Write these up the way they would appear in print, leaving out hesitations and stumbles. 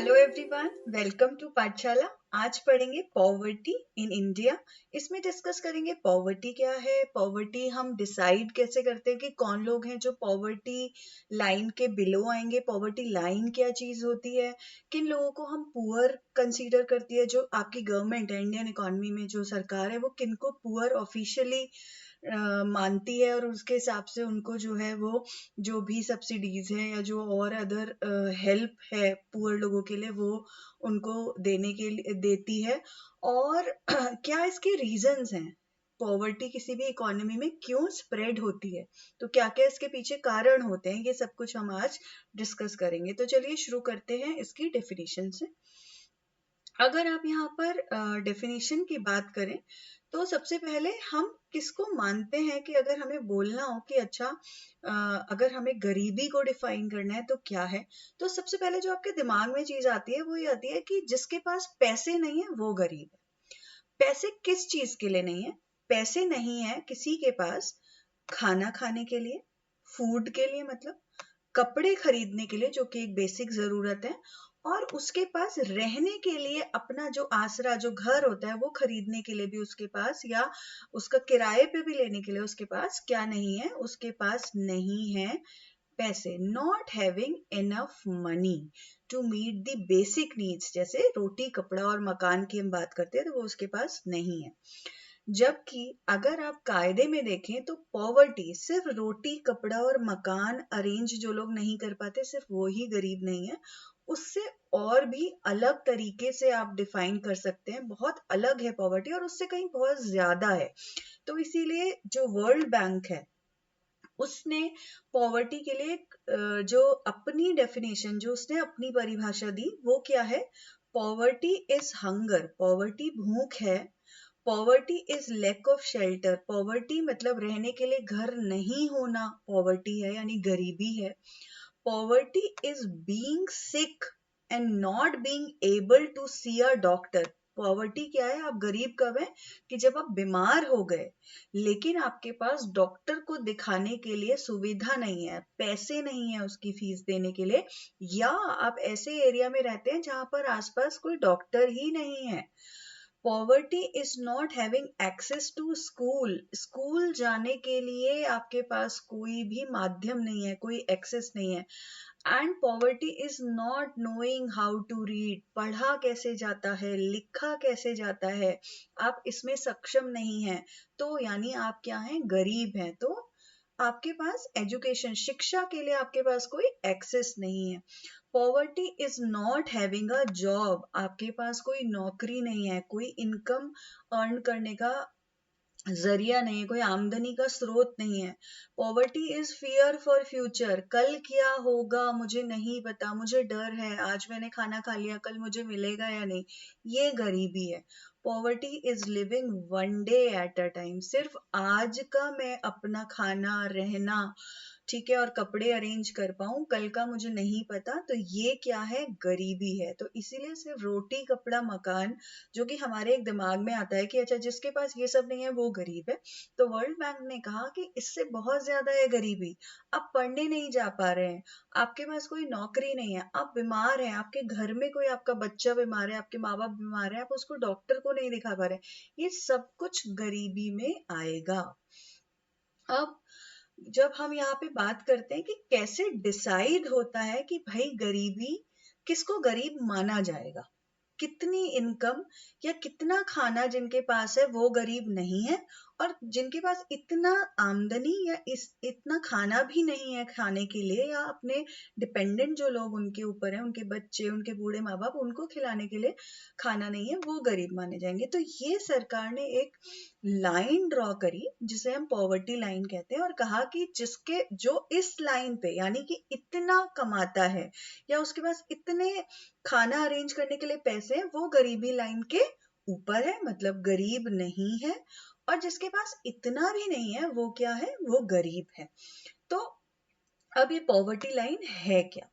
Hello everyone, welcome to पाठशाला। आज पढ़ेंगे पॉवर्टी इन इंडिया। इसमें डिस्कस करेंगे पॉवर्टी क्या है, पॉवर्टी हम डिसाइड कैसे करते हैं कि कौन लोग हैं जो पॉवर्टी लाइन के बिलो आएंगे, पॉवर्टी लाइन क्या चीज होती है, किन लोगों को हम पुअर कंसीडर करती है, जो आपकी गवर्नमेंट है, इंडियन इकोनॉमी में जो सरकार है वो किनको पुअर ऑफिशियली मानती है और उसके हिसाब से उनको जो है वो जो भी सब्सिडीज है या जो और अदर हेल्प है पुअर लोगों के लिए वो उनको देने के लिए देती है। और क्या इसके रीजंस हैं, पॉवर्टी किसी भी इकोनॉमी में क्यों स्प्रेड होती है, तो क्या क्या इसके पीछे कारण होते हैं, ये सब कुछ हम आज डिस्कस करेंगे। तो चलिए शुरू करते हैं इसकी डेफिनेशन से। अगर आप यहाँ पर डेफिनेशन की बात करें तो सबसे पहले हम किसको मानते हैं कि अगर हमें बोलना हो कि अच्छा अगर हमें गरीबी को डिफाइन करना है तो क्या है, तो सबसे पहले जो आपके दिमाग में चीज आती है वो ये आती है कि जिसके पास पैसे नहीं है वो गरीब है। पैसे किस चीज के लिए नहीं है? पैसे नहीं है किसी के पास खाना खाने के लिए, फूड के लिए मतलब कपड़े खरीदने के लिए जो कि एक बेसिक जरूरत है, और उसके पास रहने के लिए अपना जो आसरा जो घर होता है वो खरीदने के लिए भी उसके पास, या उसका किराए पे भी लेने के लिए उसके पास क्या नहीं है, उसके पास नहीं है पैसे। Not having enough money to meet the basic needs, जैसे रोटी कपड़ा और मकान की हम बात करते हैं तो वो उसके पास नहीं है। जबकि अगर आप कायदे में देखें तो पॉवर्टी सिर्फ रोटी कपड़ा और मकान अरेंज जो लोग नहीं कर पाते सिर्फ वो ही गरीब नहीं है, उससे और भी अलग तरीके से आप डिफाइन कर सकते हैं, बहुत अलग है पॉवर्टी और उससे कहीं बहुत ज्यादा है। तो इसीलिए जो वर्ल्ड बैंक है उसने पॉवर्टी के लिए जो अपनी डेफिनेशन, जो उसने अपनी परिभाषा दी वो क्या है? पॉवर्टी इज हंगर, पॉवर्टी भूख है। Poverty is lack of shelter, poverty मतलब रहने के लिए घर नहीं होना पॉवर्टी है यानी गरीबी है। Poverty is being sick and not being able to see a doctor. Poverty क्या है? आप गरीब कब है? कि जब आप बीमार हो गए लेकिन आपके पास डॉक्टर को दिखाने के लिए सुविधा नहीं है, पैसे नहीं है उसकी फीस देने के लिए, या आप ऐसे एरिया में रहते हैं जहां पर आसपास कोई डॉक्टर ही नहीं है। Poverty is not having access to school, school जाने के लिए आपके पास कोई भी माध्यम नहीं है, कोई एक्सेस नहीं है। And poverty is not knowing how to read, पढ़ा कैसे जाता है लिखा कैसे जाता है, आप इसमें सक्षम नहीं है। तो यानी आप क्या हैं? गरीब हैं। तो आपके पास एजुकेशन शिक्षा के लिए आपके पास कोई एक्सेस नहीं है। Poverty is not having a job, आपके पास कोई नौकरी नहीं है, कोई इनकम अर्न करने का जरिया नहीं है, कोई आमदनी का स्रोत नहीं है। Poverty is fear for future, कल क्या होगा मुझे नहीं पता, मुझे डर है, आज मैंने खाना खा लिया कल मुझे मिलेगा या नहीं, ये गरीबी है। Poverty is living one day at a time, सिर्फ आज का मैं अपना खाना रहना ठीक है और कपड़े अरेंज कर पाऊं, कल का मुझे नहीं पता, तो ये क्या है? गरीबी है। तो इसीलिए सिर्फ रोटी कपड़ा मकान जो कि हमारे एक दिमाग में आता है कि अच्छा जिसके पास ये सब नहीं है वो गरीब है, तो वर्ल्ड बैंक ने कहा कि इससे बहुत ज्यादा है गरीबी। आप पढ़ने नहीं जा पा रहे हैं, आपके पास कोई नौकरी नहीं है, आप बीमार हैं, आपके घर में कोई आपका बच्चा बीमार है, आपके माँ बाप बीमार है, आप उसको डॉक्टर को नहीं दिखा पा रहे, ये सब कुछ गरीबी में आएगा। अब जब हम यहाँ पे बात करते हैं कि कैसे डिसाइड होता है कि भाई गरीबी, किसको गरीब माना जाएगा, कितनी इनकम या कितना खाना जिनके पास है वो गरीब नहीं है, और जिनके पास इतना आमदनी या इतना खाना भी नहीं है खाने के लिए, या अपने डिपेंडेंट जो लोग उनके ऊपर हैं, उनके बच्चे उनके बूढ़े माँ बाप, उनको खिलाने के लिए खाना नहीं है, वो गरीब माने जाएंगे। तो ये सरकार ने एक लाइन ड्रॉ करी जिसे हम पॉवर्टी लाइन कहते हैं, और कहा कि जिसके जो इस लाइन पे यानी कि इतना कमाता है या उसके पास इतने खाना अरेंज करने के लिए पैसे हैं, वो गरीबी लाइन के ऊपर है, मतलब गरीब नहीं है। और जिसके पास इतना भी नहीं है वो क्या है? वो गरीब है। तो अब ये पॉवर्टी लाइन है क्या?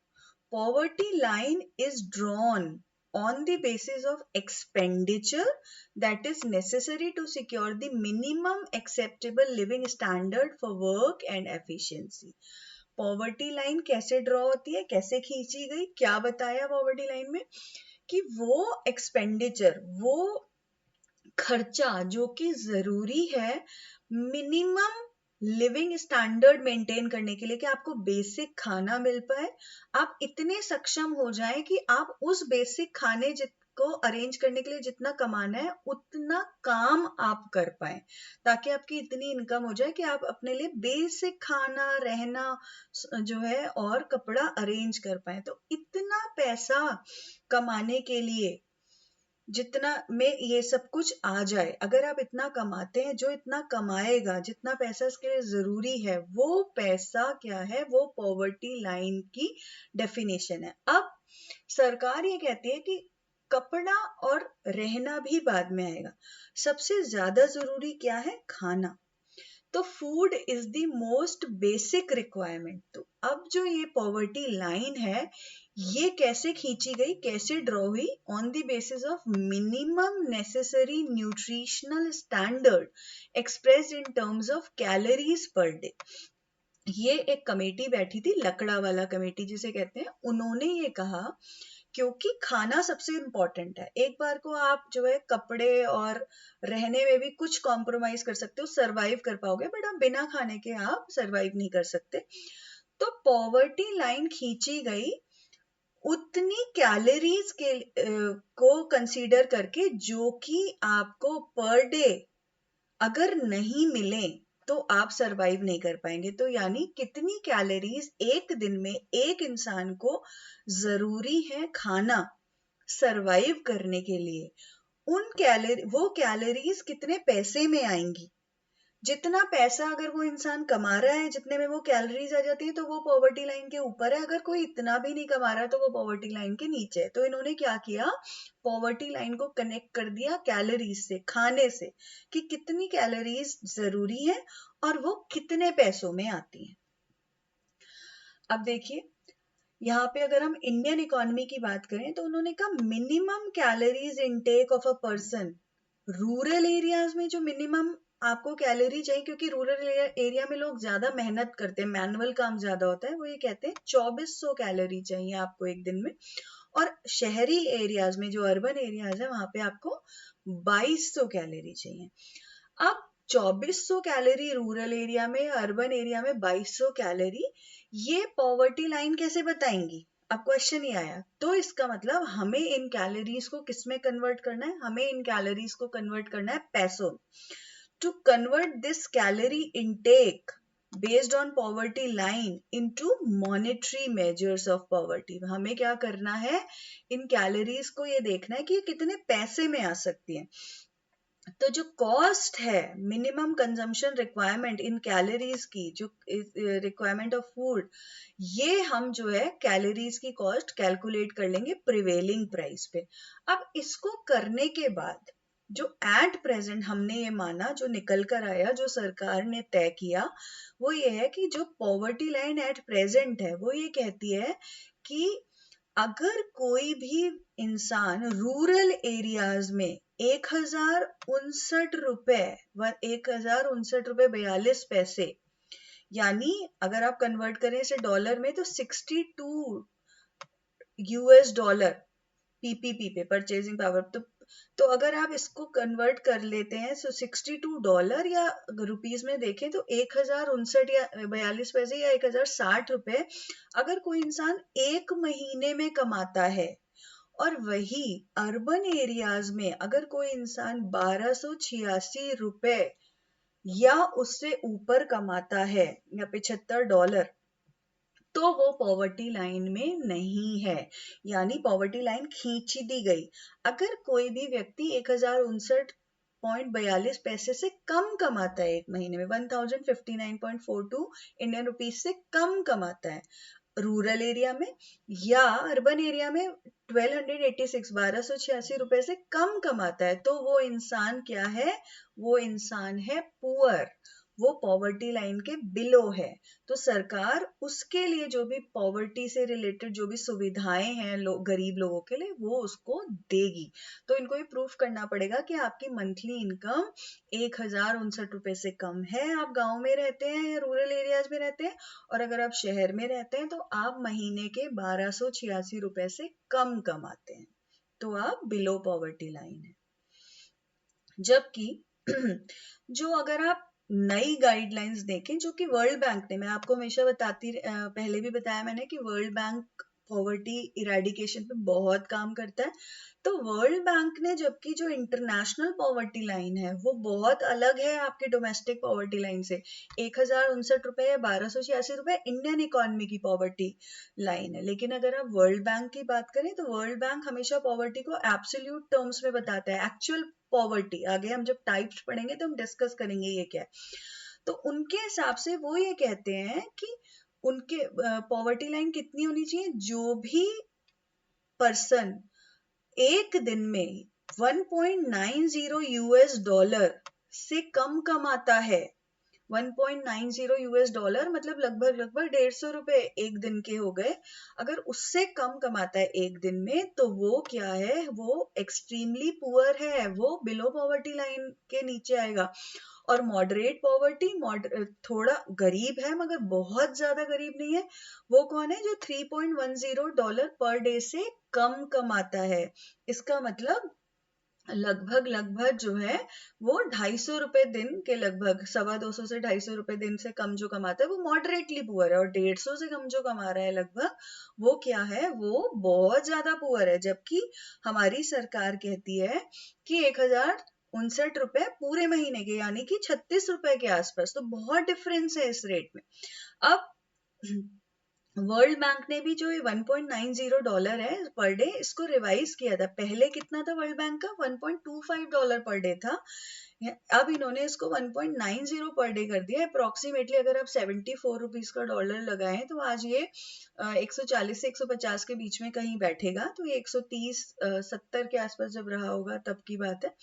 Poverty line is drawn on the basis of expenditure that is necessary to secure the minimum acceptable living standard for work and efficiency. Poverty line कैसे ड्रॉ होती है, कैसे खींची गई, क्या बताया पॉवर्टी लाइन में कि वो एक्सपेंडिचर, वो खर्चा जो कि जरूरी है मिनिमम लिविंग स्टैंडर्ड मेंटेन करने के लिए, कि आपको बेसिक खाना मिल पाए, आप इतने सक्षम हो जाएं कि आप उस बेसिक खाने को अरेंज करने के लिए जितना कमाना है उतना काम आप कर पाए, ताकि आपकी इतनी इनकम हो जाए कि आप अपने लिए बेसिक खाना, रहना जो है और कपड़ा अरेंज कर पाए। तो इतना पैसा कमाने के लिए जितना में ये सब कुछ आ जाए, अगर आप इतना कमाते हैं, जो इतना कमाएगा, जितना पैसा इसके लिए जरूरी है, वो पैसा क्या है, वो पॉवर्टी लाइन की डेफिनेशन है। अब सरकार ये कहती है कि कपड़ा और रहना भी बाद में आएगा, सबसे ज्यादा जरूरी क्या है, खाना। तो food is the most basic requirement. तो अब जो ये पॉवर्टी लाइन है, ये कैसे खींची गई, कैसे ड्रॉ हुई, on the basis of minimum necessary nutritional standard expressed in terms of calories per day. ये एक कमेटी बैठी थी, लकड़ा वाला कमेटी जिसे कहते हैं, उन्होंने ये कहा क्योंकि खाना सबसे इंपॉर्टेंट है। एक बार को आप जो है कपड़े और रहने में भी कुछ कॉम्प्रोमाइज कर सकते हो, सरवाइव कर पाओगे, बट आप बिना खाने के आप सरवाइव नहीं कर सकते। तो पॉवर्टी लाइन खींची गई उतनी कैलोरीज के को कंसीडर करके जो कि आपको पर डे अगर नहीं मिले तो आप सरवाइव नहीं कर पाएंगे। तो यानी कितनी कैलोरीज एक दिन में एक इंसान को जरूरी है खाना सरवाइव करने के लिए, वो कैलोरीज कितने पैसे में आएंगी। जितना पैसा अगर वो इंसान कमा रहा है, जितने में वो कैलोरीज आ जाती है, तो वो पॉवर्टी लाइन के ऊपर है। अगर कोई इतना भी नहीं कमा रहा है तो वो पॉवर्टी लाइन के नीचे है। तो इन्होंने क्या किया, पॉवर्टी लाइन को कनेक्ट कर दिया कैलोरीज से, खाने से, कि कितनी कैलोरीज जरूरी है और वो कितने पैसों में आती है। अब देखिए यहाँ पे अगर हम इंडियन इकोनॉमी की बात करें तो उन्होंने कहा minimum calories intake of a person rural areas में, जो मिनिमम आपको कैलोरी चाहिए, क्योंकि रूरल एरिया में लोग ज्यादा मेहनत करते हैं, मैनुअल काम ज्यादा होता है, वो ये कहते हैं 2400 कैलोरी चाहिए आपको एक दिन में। और शहरी एरियाज में, जो अर्बन एरियाज है, वहां पे आपको 2200 कैलोरी चाहिए। अब 2400 कैलोरी रूरल एरिया में, अर्बन एरिया में 2200 कैलोरी, ये पॉवर्टी लाइन कैसे बताएंगी? अब क्वेश्चन ही आया। तो इसका मतलब हमें इन कैलोरीज को किस में कन्वर्ट करना है, हमें इन कैलोरीज को कन्वर्ट करना है पैसों। To convert this calorie intake based on poverty line into monetary measures of poverty, हमें क्या करना है, इन कैलोरीज को ये देखना है कि ये कितने पैसे में आ सकती है। तो जो कॉस्ट है minimum consumption requirement in calories की, जो रिक्वायरमेंट ऑफ फूड, ये हम जो है कैलोरीज की कॉस्ट कैलकुलेट कर लेंगे प्रिवेलिंग प्राइस पे। अब इसको करने के बाद जो एट प्रेजेंट हमने ये माना, जो निकल कर आया, जो सरकार ने तय किया, वो ये है कि जो पॉवर्टी लाइन एट प्रेजेंट है, वो ये कहती है कि अगर कोई भी इंसान रूरल एरियाज में 1069 रुपए यानी अगर आप कन्वर्ट करें इसे डॉलर में तो 62 यूएस डॉलर पीपीपी पे, परचेजिंग पावर। तो अगर आप इसको कन्वर्ट कर लेते हैं तो $62, या रुपीज में देखें तो 1059 या 42 पैसे या 1060 रुपए अगर कोई इंसान एक महीने में कमाता है, और वही अर्बन एरियाज में अगर कोई इंसान 1286 रुपए या उससे ऊपर कमाता है, या $75, तो वो पॉवर्टी लाइन में नहीं है, यानी पॉवर्टी लाइन खींच दी गई। अगर कोई भी व्यक्ति 1059.42 पैसे से कम कमाता है एक महीने में, 1059.42 इंडियन रुपीज से कम कमाता है रूरल एरिया में, या अर्बन एरिया में 1286 रुपए से कम कमाता है, तो वो इंसान क्या है, वो इंसान है पुअर, वो पॉवर्टी लाइन के बिलो है, तो सरकार उसके लिए जो भी पॉवर्टी से रिलेटेड जो भी सुविधाएं हैं गरीब लोगों के लिए वो उसको देगी। तो इनको ये प्रूफ करना पड़ेगा कि आपकी मंथली इनकम 1059 रुपए से कम है, आप गांव में रहते हैं या रूरल एरियाज में रहते हैं, और अगर आप शहर में रहते हैं तो आप महीने के 1286 रुपए से कम कमाते हैं, तो आप बिलो पॉवर्टी लाइन है। जबकि जो अगर आप नई गाइडलाइंस देखें जो कि वर्ल्ड बैंक ने, मैं आपको हमेशा पहले भी बताया मैंने कि वर्ल्ड बैंक पॉवर्टी इरेडिकेशन पे बहुत काम करता है, तो वर्ल्ड बैंक ने जबकि जो इंटरनेशनल पॉवर्टी लाइन है वो बहुत अलग है आपके डोमेस्टिक पॉवर्टी लाइन से। 1059 रुपए या 1286 रुपए इंडियन इकोनॉमी की पॉवर्टी लाइन है, लेकिन अगर आप वर्ल्ड बैंक की बात करें तो वर्ल्ड बैंक हमेशा पॉवर्टी को एब्सोल्यूट टर्म्स में बताता है, एक्चुअल पॉवर्टी। आगे हम जब टाइप्स पढ़ेंगे तो हम डिस्कस करेंगे ये क्या है। तो उनके हिसाब से वो ये कहते हैं कि उनके पॉवर्टी लाइन कितनी होनी चाहिए, जो भी पर्सन एक दिन में 1.90 यूएस डॉलर से कम कमाता है, 1.90 यूएस डॉलर मतलब लगभग 150 रुपए एक दिन के हो गए, अगर उससे कम कमाता है एक दिन में तो वो क्या है, वो एक्सट्रीमली पुअर है, वो बिलो पॉवर्टी लाइन के नीचे आएगा। और मॉडरेट पॉवर्टी थोड़ा गरीब है मगर बहुत ज्यादा गरीब नहीं है, वो कौन है, जो 3.10 डॉलर पर डे से कम कमाता है। इसका मतलब लगभग जो है वो 250 रुपए दिन के, लगभग 250 से 250 रुपए दिन से कम जो कमाता है वो मॉडरेटली पुअर है, और 150 से कम जो कमा रहा है लगभग, वो क्या है, वो बहुत ज्यादा पुअर है। जबकि हमारी सरकार कहती है कि 1059 रुपए पूरे महीने के, यानी कि 36 रुपए के आसपास, तो बहुत डिफरेंस है इस रेट में। अब वर्ल्ड बैंक ने भी जो ये 1.90 डॉलर है पर डे, इसको रिवाइज किया था। पहले कितना था वर्ल्ड बैंक का, 1.25 डॉलर पर डे था, अब इन्होंने इसको 1.90 पर डे कर दिया। अप्रोक्सीमेटली अगर आप 74 रुपीज का डॉलर लगाएं तो आज ये 140 से 150 के बीच में कहीं बैठेगा, तो ये 130-70 के आसपास जब रहा होगा तब की बात है।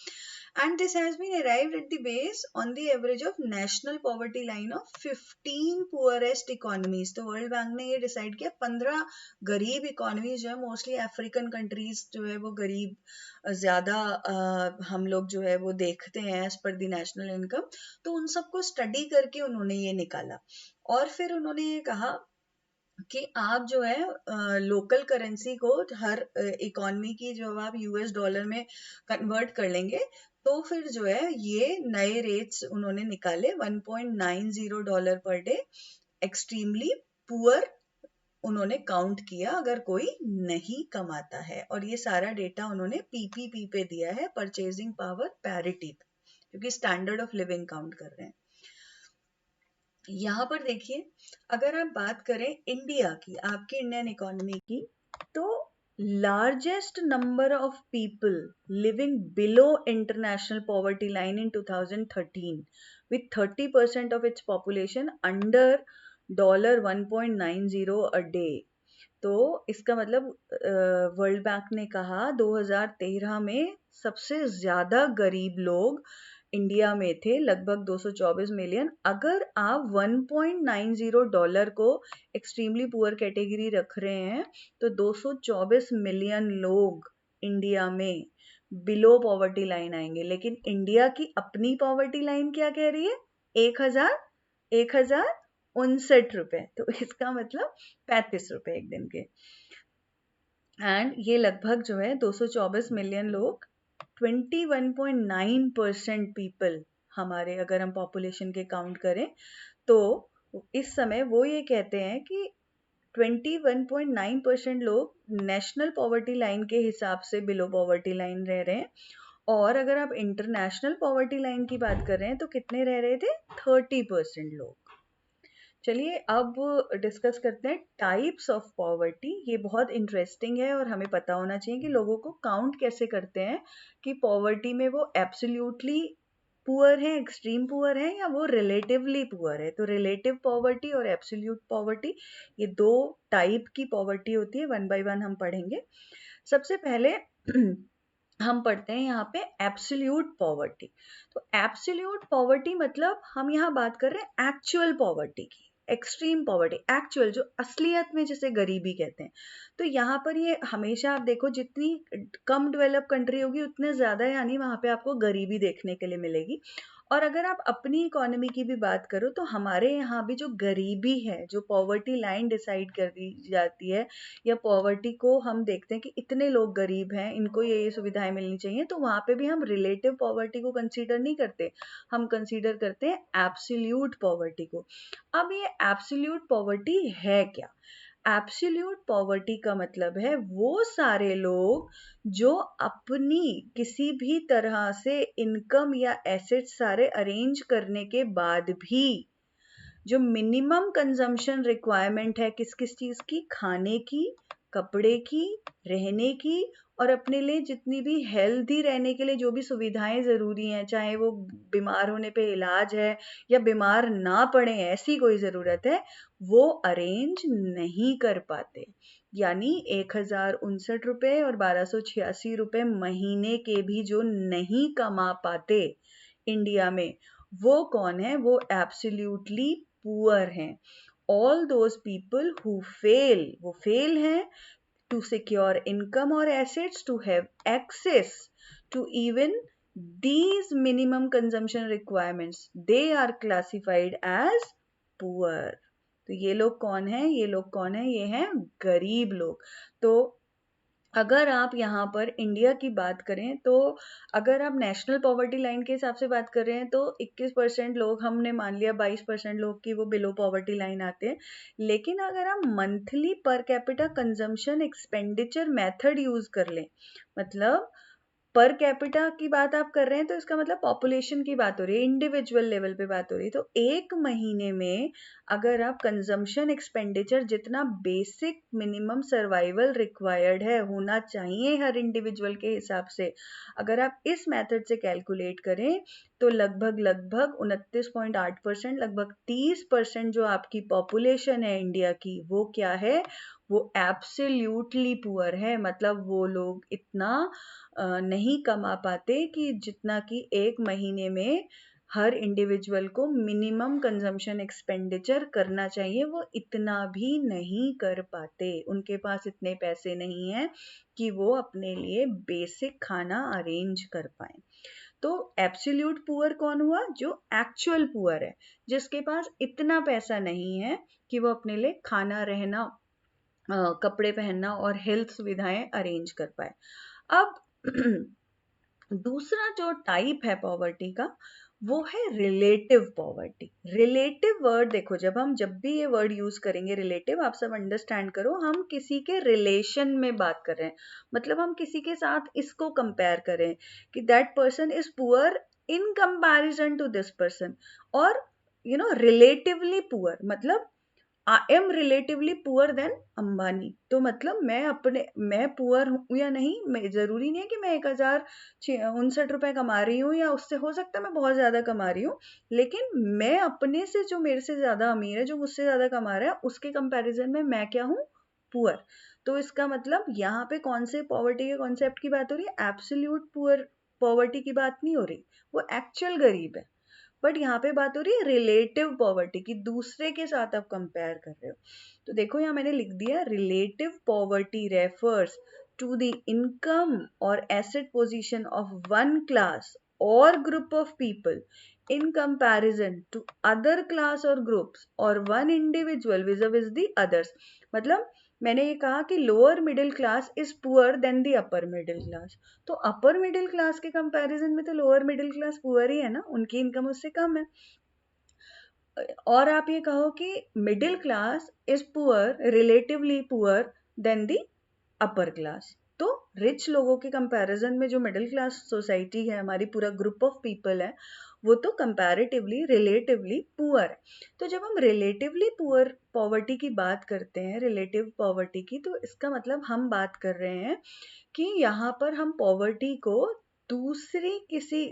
And this has been arrived at the base on the average of national poverty line of 15 poorest economies। तो वर्ल्ड बैंक ने ये डिसाइड किया 15 गरीब इकोनॉमीज जो है, मोस्टली अफ्रीकन कंट्रीज जो है वो गरीब ज्यादा हम लोग जो है वो देखते हैं as per the national income, तो उन सबको स्टडी करके उन्होंने ये निकाला। और फिर उन्होंने ये कहा कि आप जो है लोकल करेंसी को हर इकोनॉमी की जो आप यूएस डॉलर में कन्वर्ट कर लेंगे, तो फिर जो है ये नए रेट्स उन्होंने निकाले 1.90 dollar per day extremely poor उन्होंने काउंट किया अगर कोई नहीं कमाता है। और ये सारा डेटा उन्होंने पीपीपी पे दिया है, परचेजिंग पावर पैरिटी, क्योंकि स्टैंडर्ड ऑफ लिविंग काउंट कर रहे हैं। यहाँ पर देखिए, अगर आप बात करें इंडिया की, आपकी इंडियन इकोनॉमी की, तो largest number of people living below international poverty line in 2013 with 30% of its population under $1.90 a day। तो इसका मतलब वर्ल्ड बैंक ने कहा 2013 में सबसे ज्यादा गरीब लोग इंडिया में थे, लगभग 224 मिलियन। अगर आप 1.90 डॉलर को एक्सट्रीमली पुअर कैटेगरी रख रहे हैं तो 224 मिलियन लोग इंडिया में बिलो पॉवर्टी लाइन आएंगे। लेकिन इंडिया की अपनी पॉवर्टी लाइन क्या कह रही है, 1059 रुपए, तो इसका मतलब 35 रुपए एक दिन के। एंड ये लगभग जो है 224 मिलियन लोग 21.9% पीपल हमारे, अगर हम पॉपुलेशन के काउंट करें तो इस समय वो ये कहते हैं कि 21.9% लोग नेशनल पॉवर्टी लाइन के हिसाब से बिलो पॉवर्टी लाइन रह रहे हैं, और अगर आप इंटरनेशनल पॉवर्टी लाइन की बात कर रहे हैं तो कितने रह रहे थे, 30% लोग। चलिए अब डिस्कस करते हैं टाइप्स ऑफ पॉवर्टी। ये बहुत इंटरेस्टिंग है और हमें पता होना चाहिए कि लोगों को काउंट कैसे करते हैं कि पॉवर्टी में वो एब्सोल्युटली पुअर है, एक्सट्रीम पुअर है, या वो रिलेटिवली पुअर है। तो रिलेटिव पॉवर्टी और एब्सोल्यूट पॉवर्टी, ये दो टाइप की पॉवर्टी होती है, वन बाय वन हम पढ़ेंगे। सबसे पहले हम पढ़ते हैं यहाँ पे एब्सोल्यूट पॉवर्टी। तो एब्सोल्यूट पॉवर्टी मतलब हम यहाँ बात कर रहे हैं एक्चुअल पॉवर्टी की, एक्सट्रीम पॉवर्टी, एक्चुअल जो असलियत में जिसे गरीबी कहते हैं। तो यहाँ पर ये हमेशा आप देखो जितनी कम डेवलप कंट्री होगी उतने ज्यादा यानी वहाँ पे आपको गरीबी देखने के लिए मिलेगी। और अगर आप अपनी इकोनॉमी की भी बात करो तो हमारे यहाँ भी जो गरीबी है, जो पॉवर्टी लाइन डिसाइड कर दी जाती है या पॉवर्टी को हम देखते हैं कि इतने लोग गरीब हैं, इनको ये सुविधाएं मिलनी चाहिए, तो वहां पे भी हम रिलेटिव पॉवर्टी को कंसीडर नहीं करते, हम कंसीडर करते हैं एब्सोल्यूट पॉवर्टी को। अब ये एब्सोल्यूट पॉवर्टी है क्या? एब्सोल्यूट पॉवर्टी का मतलब है वो सारे लोग जो अपनी किसी भी तरह से इनकम या एसेट सारे अरेंज करने के बाद भी जो मिनिमम कंजम्पशन रिक्वायरमेंट है किस किस चीज की, खाने की, कपड़े की, रहने की, और अपने लिए जितनी भी हेल्दी रहने के लिए जो भी सुविधाएं जरूरी हैं, चाहे वो बीमार होने पे इलाज है या बीमार ना पड़े ऐसी कोई जरूरत है, वो अरेंज नहीं कर पाते। यानी 1059 रुपए और 1286 रुपए महीने के भी जो नहीं कमा पाते इंडिया में, वो कौन है? वो एब्सोल्युटली पुअर हैं। All those people who fail, वो फेल हैं to secure income or assets, to have access to even these minimum consumption requirements, they are classified as poor। तो ये लोग कौन है? ये लोग कौन है? ये हैं गरीब लोग। तो अगर आप यहाँ पर इंडिया की बात करें तो अगर आप नेशनल पॉवर्टी लाइन के हिसाब से बात कर रहे हैं तो 21% लोग, हमने मान लिया 22% लोग की वो बिलो पॉवर्टी लाइन आते हैं। लेकिन अगर आप monthly per capita consumption expenditure method use कर लें, मतलब पर कैपिटा की बात आप कर रहे हैं तो इसका मतलब पॉपुलेशन की बात हो रही है, इंडिविजुअल लेवल पे बात हो रही है। तो एक महीने में अगर आप कंजम्पशन एक्सपेंडिचर जितना बेसिक मिनिमम सर्वाइवल रिक्वायर्ड है, होना चाहिए हर इंडिविजुअल के हिसाब से, अगर आप इस मेथड से कैलकुलेट करें तो लगभग लगभग 29.8%, लगभग 30% जो आपकी पॉपुलेशन है इंडिया की, वो क्या है? वो एब्सोल्युटली पुअर है। मतलब वो लोग इतना नहीं कमा पाते कि जितना कि एक महीने में हर इंडिविजुअल को मिनिमम कंजम्पशन एक्सपेंडिचर करना चाहिए, वो इतना भी नहीं कर पाते। उनके पास इतने पैसे नहीं हैं कि वो अपने लिए बेसिक खाना अरेंज कर पाए। तो एब्सोल्यूट पुअर कौन हुआ? जो एक्चुअल पुअर है, जिसके पास इतना पैसा नहीं है कि वो अपने लिए खाना, रहना, कपड़े पहनना और हेल्थ सुविधाएं अरेंज कर पाए। अब दूसरा जो टाइप है पॉवर्टी का वो है रिलेटिव पॉवर्टी। रिलेटिव वर्ड देखो, जब भी ये वर्ड यूज करेंगे रिलेटिव, आप सब अंडरस्टैंड करो, हम किसी के रिलेशन में बात कर रहे हैं, मतलब हम किसी के साथ इसको कंपेयर करें कि that person is poor in comparison to this person, और रिलेटिवली पुअर मतलब I am relatively poor than Ambani. तो मतलब मैं पुअर हूँ या नहीं, मैं जरूरी नहीं है कि मैं 1059 रुपए कमा रही हूँ, या उससे हो सकता है मैं बहुत ज्यादा कमा रही हूँ, लेकिन मैं अपने से, जो मेरे से ज्यादा अमीर है, जो मुझसे ज्यादा कमा रहा है, उसके कंपैरिजन में मैं क्या हूँ? पुअर। तो इसका मतलब यहाँ पे कौन से पॉवर्टी के कॉन्सेप्ट की बात हो रही है? एब्सोल्यूट पुअर पॉवर्टी की बात नहीं हो रही, वो एक्चुअल गरीब है। बट यहाँ पे बात हो रही है रिलेटिव पॉवर्टी की, दूसरे के साथ आप कंपेयर कर रहे हो। तो देखो यहाँ मैंने लिख दिया, relative poverty refers to the income और asset position of one class और group of people in comparison to other class or groups or one individual vis-a-vis the others। मतलब मैंने ये कहा कि lower middle class is poor than the upper middle class, तो upper middle class के comparison में तो लोअर मिडिल क्लास पुअर ही है ना, उनकी इनकम उससे कम है। और आप ये कहो कि middle class is poor, relatively poor than the upper class, तो रिच लोगों के कंपैरिजन में जो मिडिल क्लास सोसाइटी है, हमारी पूरा ग्रुप ऑफ पीपल है, वो तो कंपैरेटिवली रिलेटिवली पुअर है। तो जब हम रिलेटिवली पुअर पॉवर्टी की बात करते हैं, रिलेटिव पॉवर्टी की, तो इसका मतलब हम बात कर रहे हैं कि यहाँ पर हम पॉवर्टी को दूसरी किसी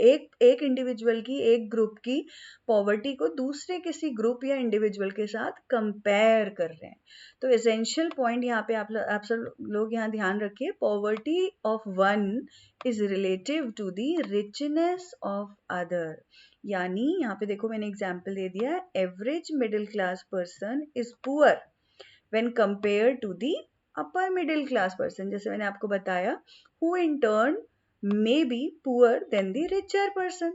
एक इंडिविजुअल की, एक ग्रुप की पॉवर्टी को दूसरे किसी ग्रुप या इंडिविजुअल के साथ कंपेयर कर रहे हैं। तो एसेंशियल पॉइंट यहाँ पे आप सब लोग यहाँ ध्यान रखिए, poverty of one is relative to the richness of other. यानी यहाँ पे देखो मैंने एग्जाम्पल दे दिया, average middle class person is poor when compared to the upper middle class person, जैसे मैंने आपको बताया, who in turn may be poor than the richer person।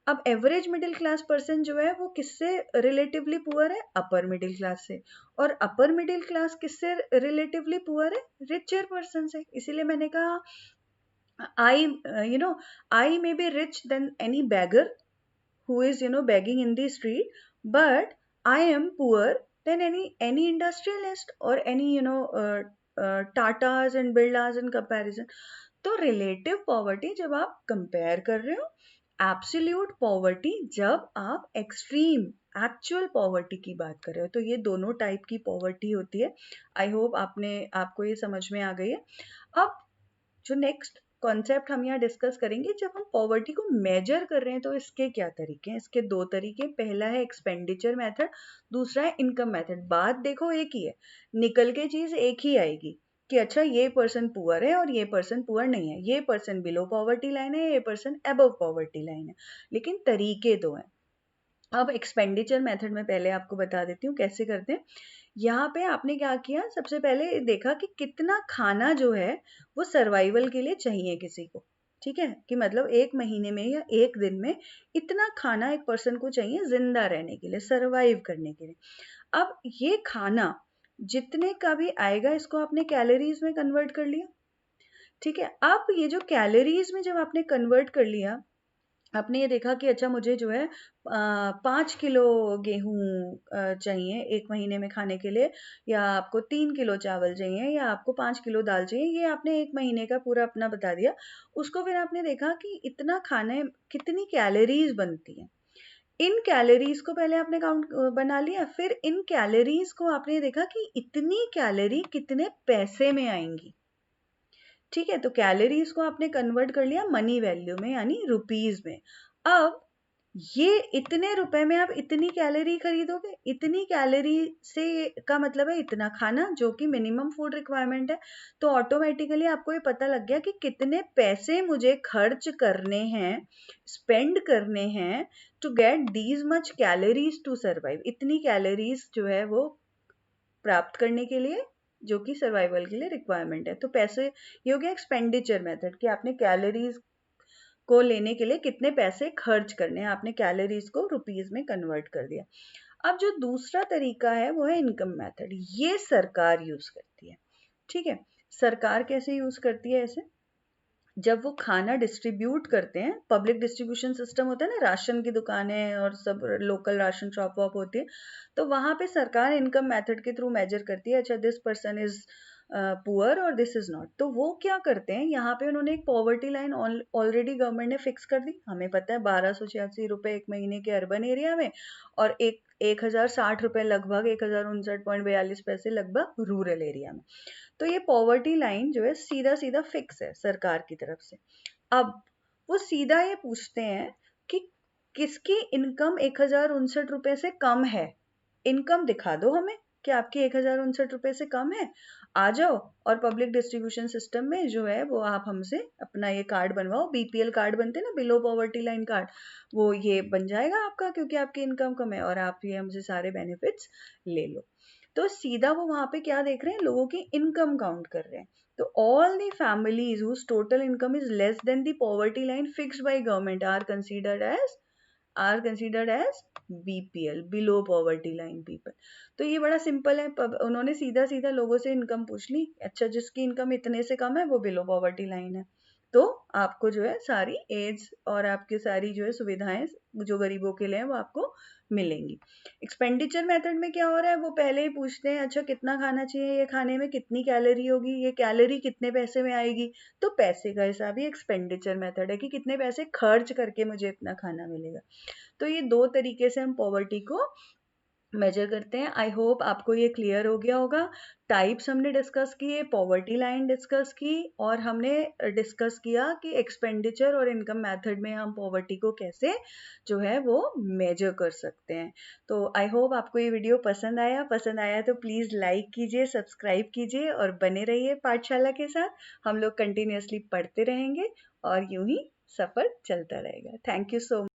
अब एवरेज मिडिल क्लास पर्सन जो है वो किससे रिलेटिवली पुअर है? अपर मिडिल क्लास से। और अपर मिडिल क्लास किससे रिलेटिवली पुअर है? रिचर पर्सन से। इसीलिए मैंने कहा I may be rich than any beggar who is begging in the street, but I am poor than any industrialist or any Tatas and Birlas in comparison। तो relative poverty जब आप compare कर रहे हो, एब्सोल्यूट पॉवर्टी जब आप extreme actual poverty की बात कर रहे हो। तो ये दोनों टाइप की पॉवर्टी होती है। आई होप आपको ये समझ में आ गई है। अब जो नेक्स्ट कॉन्सेप्ट हम यहाँ डिस्कस करेंगे, जब हम पॉवर्टी को मेजर कर रहे हैं तो इसके क्या तरीके हैं? इसके दो तरीके, पहला है एक्सपेंडिचर मेथड, दूसरा है इनकम मेथड। बात देखो एक ही है, निकल के चीज एक ही आएगी कि अच्छा ये पर्सन पुअर है और ये पर्सन पुअर नहीं है, ये पर्सन बिलो पॉवर्टी लाइन है, ये पर्सन अबव पॉवर्टी लाइन है, लेकिन तरीके दो हैं। अब एक्सपेंडिचर मेथड में पहले आपको बता देती हूँ कैसे करते हैं। यहाँ पे आपने क्या किया, सबसे पहले देखा कि कितना खाना जो है वो सर्वाइवल के लिए चाहिए किसी को। ठीक है, कि मतलब एक महीने में या एक दिन में इतना खाना एक पर्सन को चाहिए जिंदा रहने के लिए, सर्वाइव करने के लिए। अब ये खाना जितने का भी आएगा, इसको आपने कैलोरीज में कन्वर्ट कर लिया। ठीक है, अब ये जो कैलोरीज में जब आपने कन्वर्ट कर लिया, आपने ये देखा कि अच्छा मुझे जो है 5 किलो गेहूं चाहिए एक महीने में खाने के लिए, या आपको 3 किलो चावल चाहिए, या आपको 5 किलो दाल चाहिए, ये आपने एक महीने का पूरा अपना बता दिया। उसको फिर आपने देखा कि इतना खाने कितनी कैलोरीज बनती हैं। इन कैलोरीज को पहले आपने काउंट बना लिया, फिर इन कैलोरीज को आपने देखा कि इतनी कैलोरी कितने पैसे में आएंगी। ठीक है, तो कैलोरीज को आपने कन्वर्ट कर लिया मनी वैल्यू में, यानी रुपीज में। अब ये इतने रुपए में आप इतनी कैलोरी खरीदोगे, इतनी कैलोरी से का मतलब है इतना खाना, जो कि मिनिमम फूड रिक्वायरमेंट है। तो ऑटोमेटिकली आपको ये पता लग गया कि कितने पैसे मुझे खर्च करने हैं, स्पेंड करने हैं to get these much calories to survive. इतनी कैलोरीज जो है वो प्राप्त करने के लिए, जो कि सर्वाइवल के लिए रिक्वायरमेंट है। तो पैसे, ये हो गया एक्सपेंडिचर मेथड, कि आपने कैलोरीज को लेने के लिए कितने पैसे खर्च करने हैं, आपने कैलोरीज को रुपीज में कन्वर्ट कर दिया। अब जो दूसरा तरीका है वो है इनकम मेथड। ये सरकार यूज करती है। ठीक है, सरकार कैसे यूज करती है ऐसे, जब वो खाना डिस्ट्रीब्यूट करते हैं, पब्लिक डिस्ट्रीब्यूशन सिस्टम होता है ना, राशन की दुकानें और सब लोकल राशन शॉप वॉप होती है, तो वहां पे सरकार इनकम मेथड के थ्रू मेजर करती है, अच्छा दिस पर्सन इज पुअर और दिस इज नॉट। तो वो क्या करते हैं, यहाँ पे उन्होंने एक पॉवर्टी लाइन ऑलरेडी गवर्नमेंट ने फिक्स कर दी। हमें पता है 1286 एक महीने के अर्बन एरिया में, और 1060 लगभग 1059.42 लगभग रूरल एरिया में। तो ये पॉवर्टी लाइन जो है सीधा सीधा फिक्स है सरकार की तरफ से। अब वो सीधा ये पूछते हैं कि किसकी इनकम 1059 से कम है, इनकम दिखा दो हमें कि आपकी 1059 से कम है, आ जाओ और पब्लिक डिस्ट्रीब्यूशन सिस्टम में जो है वो आप हमसे अपना ये कार्ड बनवाओ, बीपीएल कार्ड बनते हैं ना, बिलो पॉवर्टी लाइन कार्ड, वो ये बन जाएगा आपका, क्योंकि आपकी इनकम कम है और आप ये हमसे सारे बेनिफिट्स ले लो। तो सीधा वो वहां पे क्या देख रहे हैं, लोगों की इनकम काउंट कर रहे हैं। तो all the families whose total income is less than the poverty line fixed by government are considered as BPL, below poverty line people. तो ये बड़ा सिंपल है, उन्होंने सीधा सीधा लोगों से इनकम पूछ ली, अच्छा जिसकी इनकम इतने से कम है वो बिलो पॉवर्टी लाइन है, तो आपको जो है सारी एड्स और आपकी सारी जो है सुविधाएं जो गरीबों के लिए है वो आपको मिलेंगी। एक्सपेंडिचर मेथड में क्या हो रहा है, वो पहले ही पूछते हैं अच्छा कितना खाना चाहिए, ये खाने में कितनी कैलोरी होगी, ये कैलोरी कितने पैसे में आएगी। तो पैसे का हिसाब ही एक्सपेंडिचर मेथड है, कि कितने पैसे खर्च करके मुझे इतना खाना मिलेगा। तो ये दो तरीके से हम पॉवर्टी को मेजर करते हैं। आई होप आपको ये क्लियर हो गया होगा। टाइप्स हमने डिस्कस किए, पॉवर्टी लाइन डिस्कस की, और हमने डिस्कस किया कि एक्सपेंडिचर और इनकम मेथड में हम पॉवर्टी को कैसे जो है वो मेजर कर सकते हैं। तो आई होप आपको ये वीडियो पसंद आया तो प्लीज़ लाइक कीजिए, सब्सक्राइब कीजिए और बने रहिए पाठशाला के साथ। हम लोग कंटिन्यूअसली पढ़ते रहेंगे और यूं ही सफ़र चलता रहेगा। Thank you so much.